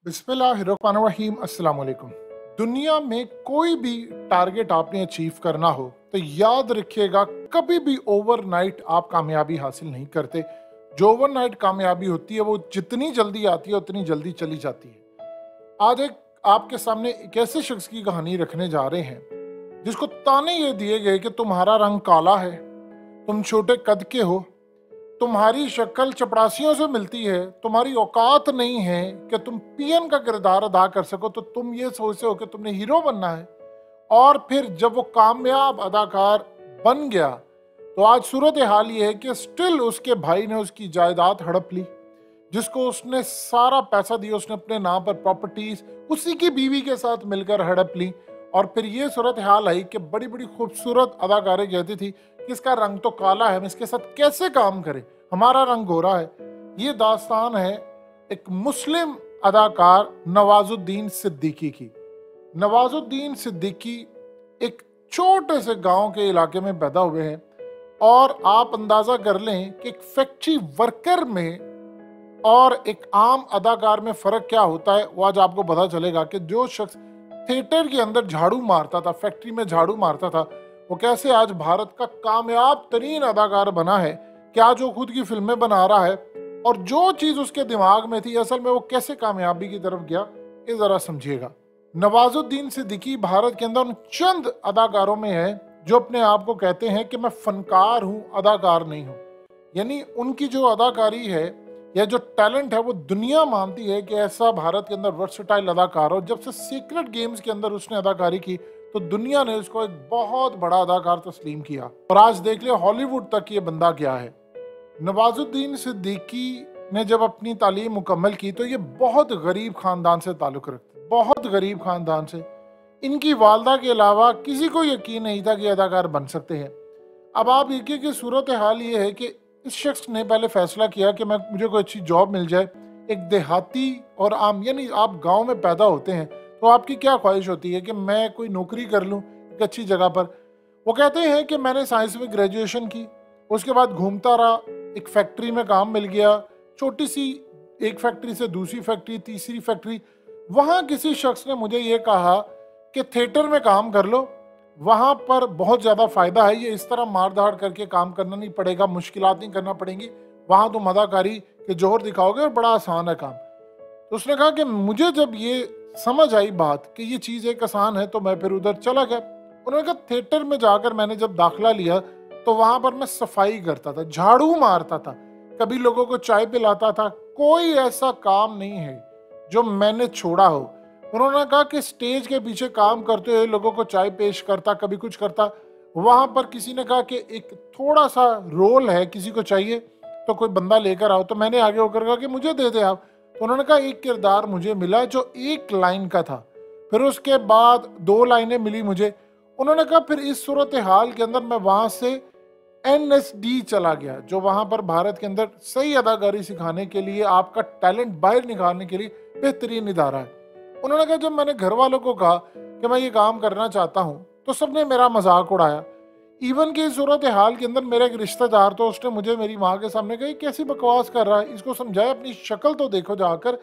बिस्मिल्लाहिर्रहमानिर्रहीम अस्सलाम वालेकुम। दुनिया में कोई भी टारगेट आपने अचीव करना हो तो याद रखिएगा, कभी भी ओवरनाइट आप कामयाबी हासिल नहीं करते। जो ओवरनाइट कामयाबी होती है वो जितनी जल्दी आती है उतनी जल्दी चली जाती है। आज एक आपके सामने एक ऐसे शख्स की कहानी रखने जा रहे हैं जिसको ताने ये दिए गए कि तुम्हारा रंग काला है, तुम छोटे कद के हो, तुम्हारी शक्ल चपरासियों से मिलती है, तुम्हारी औकात नहीं है कि तुम पीएन का किरदार अदा कर सको, तो तुम ये सोचते हो कि तुमने हीरो बनना है। और फिर जब वो कामयाब अदाकार बन गया तो आज सूरत हाल ये है कि स्टिल उसके भाई ने उसकी जायदाद हड़प ली, जिसको उसने सारा पैसा दिया, उसने अपने नाम पर प्रॉपर्टीज उसी की बीवी के साथ मिलकर हड़प ली। और फिर ये सूरत हाल आई कि बड़ी बड़ी खूबसूरत अदाकारें कहती थी कि इसका रंग तो काला है, हम इसके साथ कैसे काम करें, हमारा रंग गोरा है। ये दास्तान है एक मुस्लिम अदाकार नवाजुद्दीन सिद्दीकी की। नवाजुद्दीन सिद्दीकी एक छोटे से गांव के इलाके में पैदा हुए हैं और आप अंदाजा कर लें कि एक फैक्ट्री वर्कर में और एक आम अदाकार में फर्क क्या होता है। वो आज आपको पता चलेगा कि जो शख्स थिएटर के अंदर झाड़ू मारता था, फैक्ट्री में झाड़ू मारता था, वो कैसे आज भारत का कामयाब तरीन अदाकार बना है। क्या जो खुद की फिल्में बना रहा है और जो चीज उसके दिमाग में थी असल में वो कैसे कामयाबी की तरफ गया, ये जरा समझिएगा। नवाजुद्दीन सिद्दीकी भारत के अंदर उन चंद अदाकारों में है जो अपने आप को कहते हैं कि मैं फनकार हूं, अदाकार नहीं हूं। यानी उनकी जो अदाकारी है या जो टैलेंट है वो दुनिया मानती है कि ऐसा भारत के अंदर वर्सटाइल अदाकार हो। जब से सीक्रेट गेम्स के अंदर उसने अदाकारी की तो दुनिया ने उसको एक बहुत बड़ा अदाकार तस्लीम किया और आज देख लिया हॉलीवुड तक ये बंदा क्या है। नवाजुद्दीन सिद्दीकी ने जब अपनी तालीम मुकम्मल की तो ये बहुत गरीब खानदान से ताल्लुक़ रखते, बहुत गरीब खानदान से। इनकी वालदा के अलावा किसी को यकीन नहीं था कि अदाकार बन सकते हैं। अब आप देखिए कि सूरत हाल ये है कि इस शख्स ने पहले फैसला किया कि मुझे कोई अच्छी जॉब मिल जाए। एक देहाती और आम, यानी आप गांव में पैदा होते हैं तो आपकी क्या ख्वाहिश होती है कि मैं कोई नौकरी कर लूं एक अच्छी जगह पर। वो कहते हैं कि मैंने साइंस में ग्रेजुएशन की, उसके बाद घूमता रहा, एक फैक्ट्री में काम मिल गया, छोटी सी, एक फैक्ट्री से दूसरी फैक्ट्री, तीसरी फैक्ट्री। वहाँ किसी शख्स ने मुझे ये कहा कि थिएटर में काम कर लो, वहाँ पर बहुत ज़्यादा फ़ायदा है, ये इस तरह मार धाड़ करके काम करना नहीं पड़ेगा, मुश्किलात नहीं करना पड़ेंगी, वहाँ तुम अदाकारी के जोहर दिखाओगे और बड़ा आसान है काम। तो उसने कहा कि मुझे जब ये समझ आई बात कि ये चीज़ एक आसान है तो मैं फिर उधर चला गया। उन्होंने कहा थिएटर में जाकर मैंने जब दाखिला लिया तो वहाँ पर मैं सफाई करता था, झाड़ू मारता था, कभी लोगों को चाय पिलाता था। कोई ऐसा काम नहीं है जो मैंने छोड़ा हो। उन्होंने कहा कि स्टेज के पीछे काम करते हुए लोगों को चाय पेश करता, कभी कुछ करता। वहाँ पर किसी ने कहा कि एक थोड़ा सा रोल है, किसी को चाहिए तो कोई बंदा लेकर आओ, तो मैंने आगे होकर कहा कि मुझे दे दे आप। तो उन्होंने कहा एक किरदार मुझे मिला जो एक लाइन का था, फिर उसके बाद 2 लाइनें मिली मुझे। उन्होंने कहा फिर इस सूरत हाल के अंदर मैं वहाँ से NSD चला गया, जो वहाँ पर भारत के अंदर सही अदाकारी सिखाने के लिए, आपका टैलेंट बाहर निकालने के लिए बेहतरीन इदारा है। उन्होंने कहा जब मैंने घर वालों को कहा कि मैं ये काम करना चाहता हूँ तो सबने मेरा मजाक उड़ाया। इवन कि सूरत हाल के अंदर मेरा एक रिश्तेदार, तो उसने मुझे मेरी माँ के सामने कही कैसी बकवास कर रहा है, इसको समझाया, अपनी शक्ल तो देखो जाकर,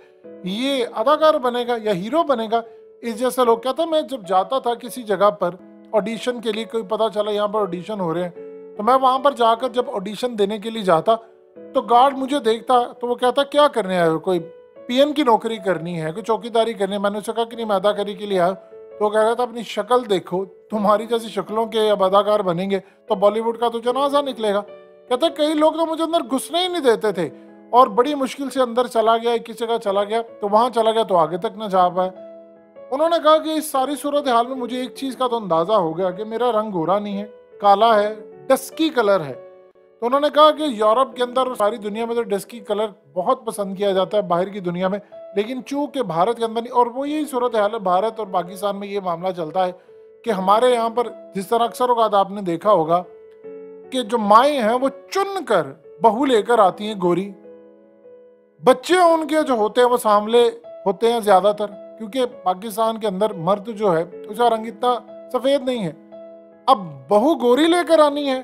ये अदाकार बनेगा या हीरो बनेगा। इस जैसे लोग कहते, मैं जब जाता था किसी जगह पर ऑडिशन के लिए, कोई पता चला यहाँ पर ऑडिशन हो रहे हैं, तो मैं वहाँ पर जाकर जब ऑडिशन देने के लिए जाता तो गार्ड मुझे देखता तो वो कहता क्या करने आए हो, कोई पीएन की नौकरी करनी है, कोई चौकीदारी करनी है। मैंने उससे कहा कि नहीं, मैं अदाकारी के लिए आया। तो कह रहा था अपनी शक्ल देखो, तुम्हारी जैसी शक्लों के अब अदाकार बनेंगे तो बॉलीवुड का तो जनाजा निकलेगा। कहता कई लोग तो मुझे अंदर घुसने ही नहीं देते थे और बड़ी मुश्किल से अंदर चला गया, एक जगह चला गया तो वहां चला गया तो आगे तक न जा पाए। उन्होंने कहा कि इस सारी सूरत हाल में मुझे एक चीज का तो अंदाजा हो गया कि मेरा रंग गोरा नहीं है, काला है, डस्की कलर है। तो उन्होंने कहा कि यूरोप के अंदर, सारी दुनिया में तो डस्की कलर बहुत पसंद किया जाता है बाहर की दुनिया में, लेकिन चूंकि भारत के अंदर नहीं। और वो यही सूरत हाल है, भारत और पाकिस्तान में ये मामला चलता है कि हमारे यहाँ पर जिस तरह अक्सर औक़ात आपने देखा होगा कि जो माएँ हैं वो चुन कर बहू लेकर आती हैं गोरी, बच्चे उनके जो होते हैं वो सांवले होते हैं ज्यादातर, क्योंकि पाकिस्तान के अंदर मर्द जो है उसका रंग इतना सफेद नहीं है। अब बहू गोरी लेकर आनी है,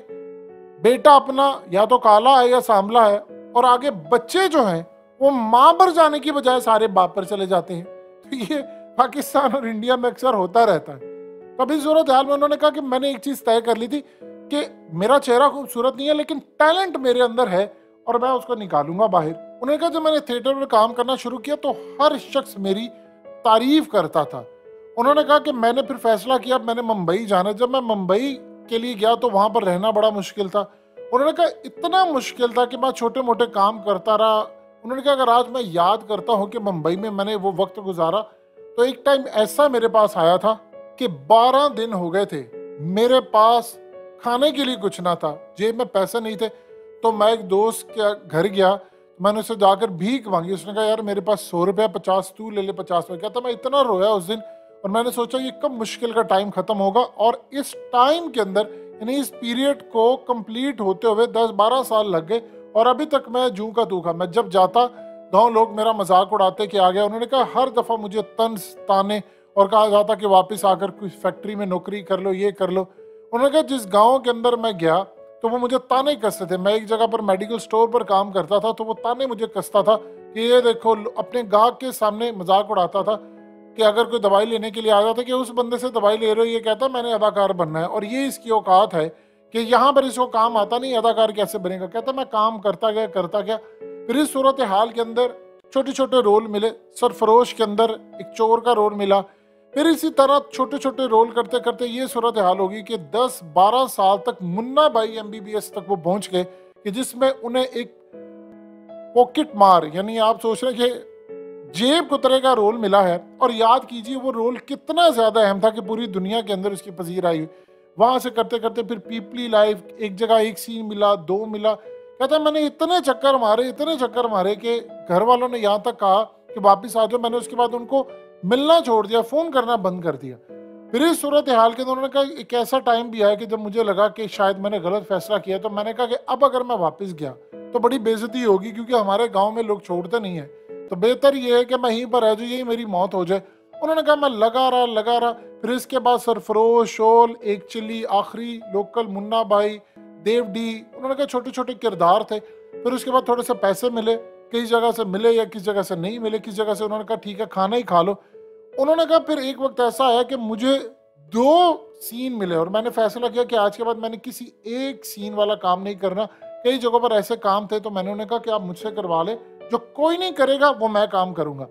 बेटा अपना या तो काला है या सांवला है, और आगे बच्चे जो हैं वो माँ पर जाने की बजाय सारे बाप पर चले जाते हैं। तो ये पाकिस्तान और इंडिया में अक्सर होता रहता है। तभी सूरत हाल में उन्होंने कहा कि मैंने एक चीज तय कर ली थी कि मेरा चेहरा खूबसूरत नहीं है लेकिन टैलेंट मेरे अंदर है और मैं उसको निकालूंगा बाहर। उन्होंने कहा जब मैंने थिएटर में काम करना शुरू किया तो हर शख्स मेरी तारीफ करता था। उन्होंने कहा कि मैंने फिर फैसला किया मैंने मुंबई जाना। जब मैं मुंबई के लिए गया तो वहां पर रहना बड़ा मुश्किल था। उन्होंने कहा इतना मुश्किल था कि मैं छोटे मोटे काम करता रहा। उन्होंने कहा अगर आज मैं याद करता हूँ कि मुंबई में मैंने वो वक्त गुजारा तो एक टाइम ऐसा मेरे पास आया था कि 12 दिन हो गए थे, मेरे पास खाने के लिए कुछ ना था, जेब में पैसे नहीं थे। तो मैं एक दोस्त के घर गया, मैंने उससे जाकर भीख मांगी। उसने कहा यार मेरे पास 100 रुपया 50 तू ले ले 50 रुपया। तो मैं इतना रोया उस दिन और मैंने सोचा ये कब मुश्किल का टाइम खत्म होगा। और इस टाइम के अंदर यानी इस पीरियड को कंप्लीट होते हुए 10-12 साल लग गए और अभी तक मैं जू का तू का। मैं जब जाता गाँव लोग मेरा मजाक उड़ाते कि आ गया। उन्होंने कहा हर दफा मुझे तंज ताने और कहा जाता कि वापस आकर कोई फैक्ट्री में नौकरी कर लो, ये कर लो। उन्होंने कहा जिस गांव के अंदर मैं गया तो वो मुझे ताने कसते थे। मैं एक जगह पर मेडिकल स्टोर पर काम करता था तो वो ताने मुझे कसता था कि ये देखो, अपने गाहक के सामने मजाक उड़ाता था कि अगर कोई दवाई लेने के लिए आ जाता कि उस बंदे से दवाई ले रहे हो, ये कहता मैंने अदाकार बनना है और ये इसकी औकात है कि यहाँ पर इसको काम आता नहीं, अदाकार कैसे बनेगा। कहता मैं काम करता गया। फिर इस सूरत हाल के अंदर छोटे छोटे रोल मिले। सरफरोश के अंदर एक चोर का रोल मिला। फिर इसी तरह छोटे छोटे रोल करते करते ये सूरत हाल होगी कि 10-12 साल तक मुन्ना भाई MBBS तक वो पहुंच गए कि जिसमें उन्हें एक पॉकेट मार यानी आप सोच रहे कि जेब कुतरे का रोल मिला है। और याद कीजिए वो रोल कितना ज्यादा अहम था कि पूरी दुनिया के अंदर उसकी पसीर आई। वहां से करते करते फिर पीपली लाइफ, एक जगह एक सीन मिला, 2 मिला। कहता मैंने इतने चक्कर मारे कि घर वालों ने यहाँ तक कहा कि वापिस आ जाओ। मैंने उसके बाद उनको मिलना छोड़ दिया, फोन करना बंद कर दिया। फिर इस सूरत हाल के उन्होंने कहा एक ऐसा टाइम भी आया कि जब मुझे लगा कि शायद मैंने गलत फैसला किया। तो मैंने कहा कि अब अगर मैं वापस गया तो बड़ी बेइज्जती होगी क्योंकि हमारे गांव में लोग छोड़ते नहीं है, तो बेहतर ये है कि मैं यहीं पर रह जाऊँ, यही मेरी मौत हो जाए। उन्होंने कहा मैं लगा रहा। फिर इसके बाद सरफरोश, शोल, एक चिल्ली, आखिरी, लोकल, मुन्ना भाई, देव डी। उन्होंने कहा छोटे छोटे किरदार थे। फिर उसके बाद थोड़े से पैसे मिले, किस जगह से मिले या किस जगह से नहीं मिले, किस जगह से उन्होंने कहा ठीक है खाना ही खा लो। उन्होंने कहा फिर एक वक्त ऐसा आया कि मुझे 2 सीन मिले और मैंने फैसला किया कि आज के बाद मैंने किसी एक सीन वाला काम नहीं करना। कई जगहों पर ऐसे काम थे तो मैंने उन्हें कहा कि आप मुझसे करवा ले, जो कोई नहीं करेगा वो मैं काम करूंगा।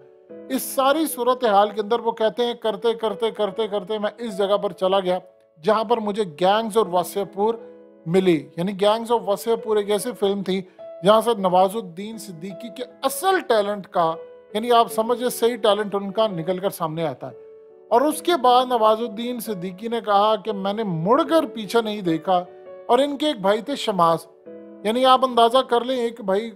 इस सारी सूरत हाल के अंदर वो कहते हैं करते मैं इस जगह पर चला गया जहां पर मुझे गैंग्स ऑफ वासेपुर मिली। यानी गैंग्स ऑफ वासेपुर एक ऐसी फिल्म थी जहां से नवाजुद्दीन सिद्दीकी के असल टैलेंट का यानी आप समझिए सही टैलेंट उनका निकलकर सामने आता है। और उसके बाद नवाजुद्दीन सिद्दीकी ने कहा कि मैंने मुड़कर पीछे नहीं देखा। और इनके एक भाई थे शमास, यानी आप अंदाजा कर लें एक भाई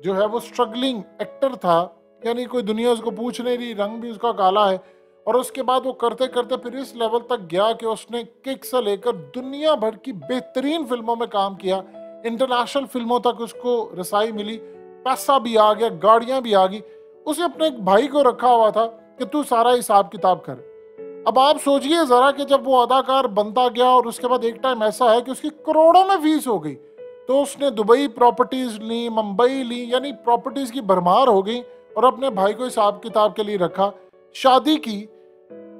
जो है वो स्ट्रगलिंग एक्टर था, यानी कोई दुनिया उसको पूछ नहीं रही, रंग भी उसका काला है। और उसके बाद वो करते करते फिर इस लेवल तक गया कि उसने किक से लेकर दुनिया भर की बेहतरीन फिल्मों में काम किया, इंटरनेशनल फिल्मों तक उसको रसाई मिली, पैसा भी आ गया, गाड़ियां भी आ गई। उसे अपने एक भाई को रखा हुआ था कि तू सारा हिसाब किताब कर। अब आप सोचिए जरा कि जब वो अदाकार बनता गया और उसके बाद एक टाइम ऐसा है कि उसकी करोड़ों में फीस हो गई, तो उसने दुबई प्रॉपर्टीज ली, मुंबई ली, यानी प्रॉपर्टीज की भरमार हो गई और अपने भाई को हिसाब किताब के लिए रखा। शादी की,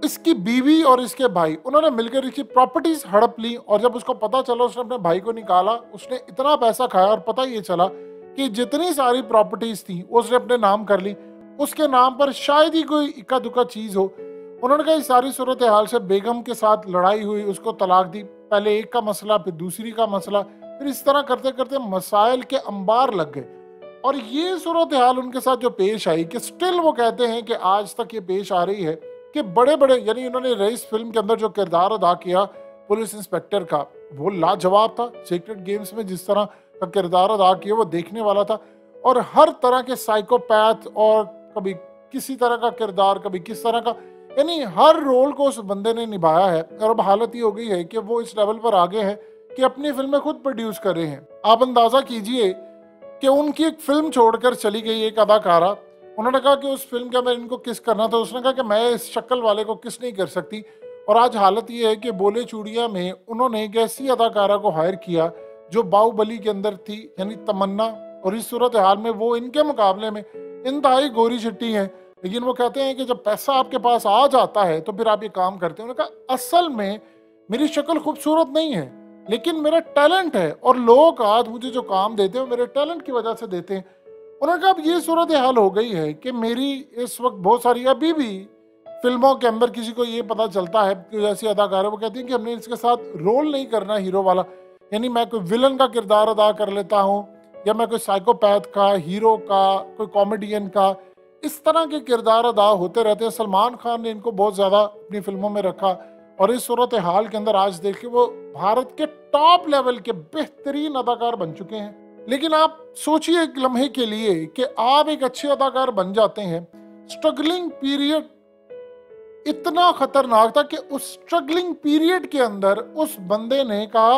इसकी बीवी और इसके भाई उन्होंने मिलकर इसकी प्रॉपर्टीज हड़प ली। और जब उसको पता चला उसने अपने भाई को निकाला, उसने इतना पैसा खाया और पता ये चला कि जितनी सारी प्रॉपर्टीज थी उसने अपने नाम कर ली, उसके नाम पर शायद ही कोई इक्का दुक्का चीज हो। उन्होंने कहा इस सारी सूरत हाल से बेगम के साथ लड़ाई हुई, उसको तलाक दी, पहले एक का मसला फिर दूसरी का मसला, फिर इस तरह करते करते मसाइल के अंबार लग गए। और ये सूरत हाल उनके साथ जो पेश आई कि स्टिल वो कहते हैं कि आज तक ये पेश आ रही है कि बड़े बड़े यानी उन्होंने रईस फिल्म के अंदर जो किरदार अदा किया पुलिस इंस्पेक्टर का, वो लाजवाब था। सीक्रेट गेम्स में जिस तरह का किरदार अदा किया वो देखने वाला था। और हर तरह के साइकोपैथ और कभी किसी तरह का किरदार, कभी किस तरह का, यानी हर रोल को उस बंदे ने निभाया है। और अब हालत ये हो गई है कि वो इस लेवल पर आगे हैं कि अपनी फिल्में खुद प्रोड्यूस कर रहे हैं। आप अंदाजा कीजिए कि उनकी एक फिल्म छोड़कर चली गई एक अदाकारा। उन्होंने कहा कि उस फिल्म का मैं इनको किस करना था, उसने कहा कि मैं इस शक्ल वाले को किस नहीं कर सकती। और आज हालत ये है कि बोले चूड़िया में उन्होंने एक ऐसी अदाकारा को हायर किया जो बाहुबली के अंदर थी, यानी तमन्ना। और इस सूरत हाल में वो इनके मुकाबले में इंतहाई गोरी चिट्टी हैं, लेकिन वो कहते हैं कि जब पैसा आपके पास आ जाता है तो फिर आप ये काम करते हैं। उन्होंने कहा असल में मेरी शक्ल खूबसूरत नहीं है, लेकिन मेरा टैलेंट है और लोग आज मुझे जो काम देते हैं वो मेरे टैलेंट की वजह से देते हैं। उन्होंने कहा अब ये सूरत हाल हो गई है कि मेरी इस वक्त बहुत सारी अभी भी फिल्मों के अंदर किसी को ये पता चलता है कि ऐसी अदाकार है, वो कहती है कि हमने इसके साथ रोल नहीं करना हीरो वाला, यानी मैं कोई विलन का किरदार अदा कर लेता हूँ या मैं कोई साइकोपैथ का, हीरो का, कोई कॉमेडियन का, इस तरह के किरदार अदा होते रहते हैं। सलमान खान ने इनको बहुत ज़्यादा अपनी फिल्मों में रखा और इस सूरत हाल के अंदर आज देखिए वो भारत के टॉप लेवल के बेहतरीन अदाकार बन चुके हैं। लेकिन आप सोचिए एक लम्हे के लिए कि आप एक अच्छे अदाकार बन जाते हैं, स्ट्रगलिंग पीरियड इतना खतरनाक था कि उस स्ट्रगलिंग पीरियड के अंदर उस बंदे ने कहा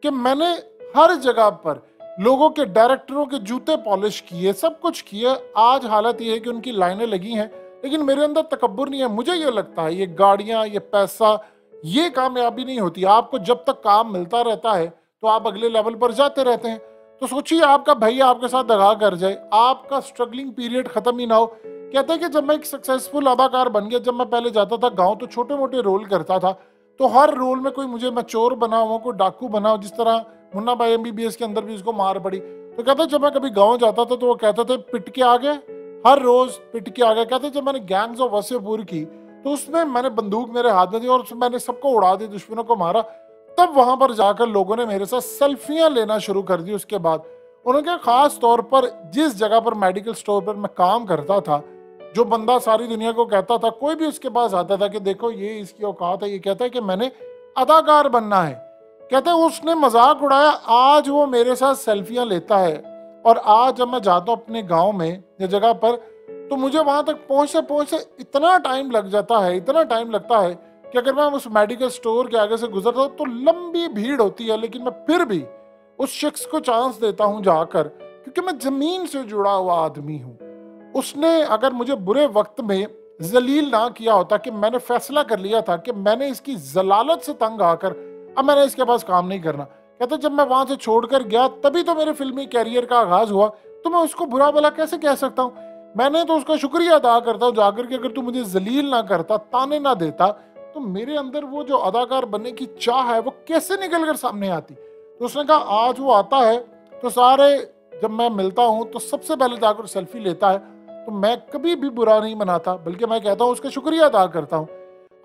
कि मैंने हर जगह पर लोगों के, डायरेक्टरों के जूते पॉलिश किए, सब कुछ किए। आज हालत ये है कि उनकी लाइनें लगी हैं, लेकिन मेरे अंदर तकब्बुर नहीं है। मुझे ये लगता है ये गाड़ियां, ये पैसा, ये कामयाबी नहीं होती। आपको जब तक काम मिलता रहता है तो आप अगले लेवल पर जाते रहते हैं। तो सोचिए आपका भैया आपके साथ दगा कर जाए, आपका स्ट्रगलिंग पीरियड खत्म ही ना हो। कहते हैं कि जब मैं एक सक्सेसफुल अदाकार बन गया, जब मैं पहले जाता था गाँव तो छोटे मोटे रोल करता था, तो हर रोल में कोई मुझे, मैं चोर बना हुआ, कोई डाकू बना हो, जिस तरह मुन्ना भाई MBBS के अंदर भी उसको मार पड़ी। तो कहते जब मैं कभी गांव जाता था तो वो कहते थे पिट के आ गए, हर रोज पिट के आ गए। कहते जब मैंने गैंग्स ऑफ वासेपुर की तो उसमें मैंने बंदूक मेरे हाथ में थी और मैंने सबको उड़ा दी, दुश्मनों को मारा। तब वहां पर जाकर लोगों ने मेरे साथ सेल्फियां लेना शुरू कर दी। उसके बाद उन्होंने खास तौर पर जिस जगह पर मेडिकल स्टोर पर मैं काम करता था, जो बंदा सारी दुनिया को कहता था, कोई भी उसके पास आता था कि देखो ये इसकी औकात है, ये कहता है कि मैंने अदाकार बनना है, कहते हैं उसने मजाक उड़ाया, आज वो मेरे साथ सेल्फियां लेता है। और आज जब मैं जाता हूँ अपने गांव में या जगह पर, तो मुझे वहां तक पहुंचते पहुंचते इतना टाइम लग जाता है, इतना टाइम लगता है कि अगर मैं उस मेडिकल स्टोर के आगे से गुजरता हूँ तो लंबी भीड़ होती है, लेकिन मैं फिर भी उस शख्स को चांस देता हूँ जाकर, क्योंकि मैं जमीन से जुड़ा हुआ आदमी हूँ। उसने अगर मुझे बुरे वक्त में जलील ना किया होता, कि मैंने फैसला कर लिया था कि मैंने इसकी जलालत से तंग आकर अब मैंने इसके पास काम नहीं करना। कहते जब मैं वहां से छोड़कर गया तभी तो मेरे फिल्मी कैरियर का आगाज हुआ, तो मैं उसको बुरा भला कैसे कह सकता हूँ। मैंने तो उसका शुक्रिया अदा करता हूँ जाकर के, अगर तू मुझे जलील ना करता, ताने ना देता, तो मेरे अंदर वो जो अदाकार बनने की चाह है वो कैसे निकल कर सामने आती। तो उसने कहा आज वो आता है तो सारे, जब मैं मिलता हूँ तो सबसे पहले जाकर सेल्फी लेता है, तो मैं कभी भी बुरा नहीं मनाता, बल्कि मैं कहता हूँ उसका शुक्रिया अदा करता हूँ।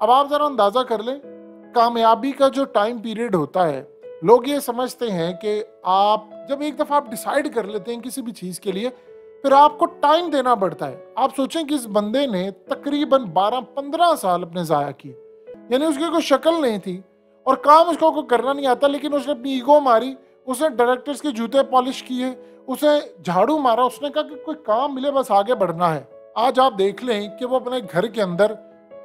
अब आप जरा अंदाजा कर लें, कामयाबी का जो टाइम पीरियड होता है, लोग ये समझते हैं कि आप जब एक दफा आप डिसाइड कर लेते हैं किसी भी चीज के लिए, फिर आपको टाइम देना पड़ता है। आप सोचें कि इस बंदे ने तकरीबन 12-15 साल अपने जाया किए, यानी उसकी कोई शक्ल नहीं थी और काम उसको कोई करना नहीं आता, लेकिन उसने अपनी ईगो मारी, उसने डायरेक्टर्स के जूते पॉलिश किए, उसे झाड़ू मारा, उसने कहा कि कोई काम मिले बस आगे बढ़ना है। आज आप देख लें कि वो अपने घर के अंदर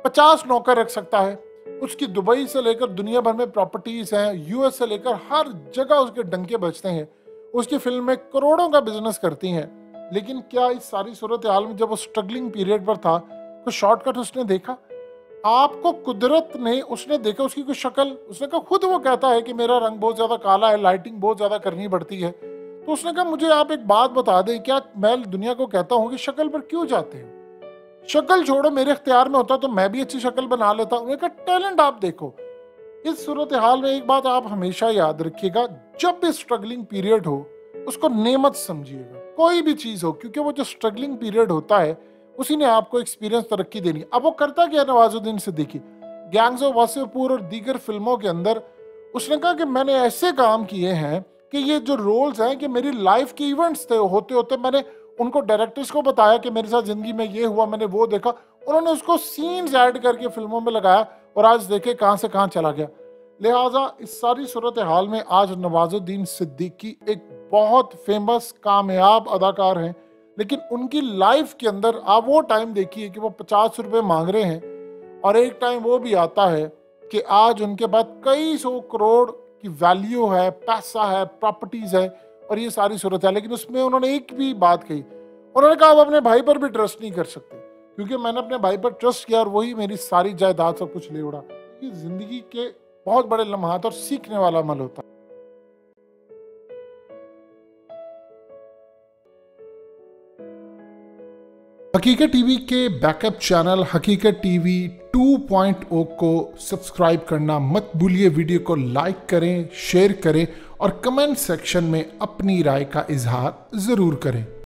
50 नौकर रख सकता है, उसकी दुबई से लेकर दुनिया भर में प्रॉपर्टीज हैं, US से लेकर हर जगह उसके डंके बजते हैं, उसकी फिल्में करोड़ों का बिजनेस करती हैं। लेकिन क्या इस सारी सूरत हाल में जब वो स्ट्रगलिंग पीरियड पर था, कोई शॉर्टकट उसने देखा? आपको कुदरत ने, उसने देखा उसकी कोई शक्ल, उसने कहा, खुद वो कहता है कि मेरा रंग बहुत ज्यादा काला है, लाइटिंग बहुत ज्यादा करनी पड़ती है। तो उसने कहा मुझे आप एक बात बता दें, क्या मैं दुनिया को कहता हूँ कि शक्ल पर क्यों जाते हो, शक्ल छोड़ो, मेरे इख्तियार में होता तो मैं भी अच्छी शक्ल बना लेता। उन्होंने कहा टैलेंट आप देखो। इस सूरत हाल में एक बात आप हमेशा याद रखिएगा, जब भी स्ट्रगलिंग पीरियड हो उसको नेमत समझिएगा, कोई भी चीज हो, क्योंकि वो जो स्ट्रगलिंग पीरियड होता है उसी ने आपको एक्सपीरियंस तरक्की देनी है। अब वो करता क्या नवाजुद्दीन सिद्दीकी, गैंग्स ऑफ वासेपुर और दीगर फिल्मों के अंदर उसने कहा कि मैंने ऐसे काम किए हैं कि ये जो रोल्स हैं कि मेरी लाइफ के इवेंट्स थे, होते होते मैंने उनको डायरेक्टर्स को बताया कि मेरे साथ जिंदगी में ये हुआ, मैंने वो देखा, उन्होंने उसको सीन्स ऐड करके फिल्मों में लगाया और आज देखे कहां से कहां चला गया। लिहाजा इस सारी सूरत हाल में आज नवाजुद्दीन सिद्दीकी एक बहुत फेमस कामयाब अदाकार हैं, लेकिन उनकी लाइफ के अंदर आप वो टाइम देखिए कि वो 50 रुपए मांग रहे हैं, और एक टाइम वो भी आता है कि आज उनके पास कई सौ करोड़ की वैल्यू है, पैसा है, प्रॉपर्टीज है और ये सारी सूरत है। लेकिन उसमें उन्होंने एक भी बात कही, उन्होंने कहा आप अपने भाई पर भी ट्रस्ट नहीं कर सकते, क्योंकि मैंने अपने भाई पर ट्रस्ट किया और वही मेरी सारी जायदाद सब कुछ ले उड़ा। ये जिंदगी के बहुत बड़े लम्हात और सीखने वाला अमल होता है। हकीकत टीवी के बैकअप चैनल हकीकत टीवी 2.0 को सब्सक्राइब करना मत भूलिए। वीडियो को लाइक करें, शेयर करें और कमेंट सेक्शन में अपनी राय का इजहार जरूर करें।